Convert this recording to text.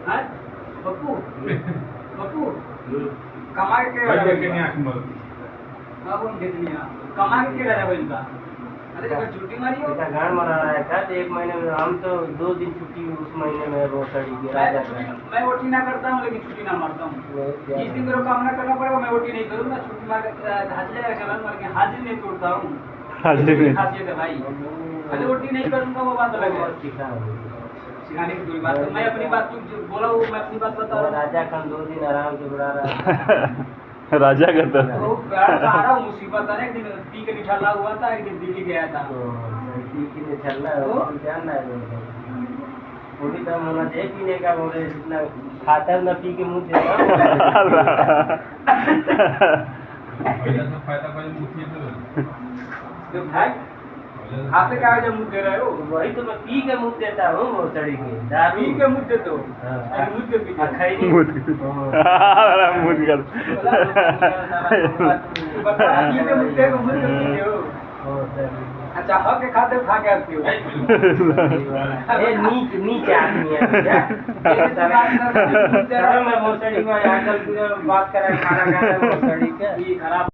हाँ पप्पू पप्पू कमा के हाँ वो देखनी है कमा के क्या है इनका अरे जब छुट्टी मारी हो इतना गाड़ मरा रहा है था 1 महीने में हम तो 2 दिन छुट्टी उस महीने में रोसड़ी की राजा का मैं ओटी ना करता हूँ लेकिन छुट्टी ना मारता हूँ जिस दिन मेरे को काम ना करना पड़ेगा मैं ओटी नहीं करूँगा छुट्टी मार हाजिर जाएगा चलन मार के हाजिर नहीं तोड़ता हूँ हाजिर नहीं। खासियत है भाई अरे ओटी नहीं करूँगा वो बात अलग है सिखाने की दूरी बात मैं अपनी बात तू बोला वो मैं अपनी बात बता रहा हूँ राजा खान 2 दिन आराम से उड़ा रहा है राजा का तो तो प्यार का आ रहा हूँ मुसीबत है ना एक दिन पी के निठाला हुआ था एक दिन दिल्ली गया था लड़की ने चलना है वो जानना है वो भी दम होना चाहिए पीने का बोले इतना खाता है ना पी के मुँह देता जो भाई खाते क्या है जब मुँह दे रहे हो वही तो मैं पी के मुँह देता हूँ वो सड़ी के दारू पी के मुँह देते हो हाँ। अरे मुँह के पीछे खैनी मुझ कर बता पी के मुँह दे को मुँह के पीछे हो अच्छा हक के खाते खा के आती हो ये नीच आदमी है शर्म है भोसड़ी में आजकल बात कर रहा है खाना खाना भोसड़ी का ये खराब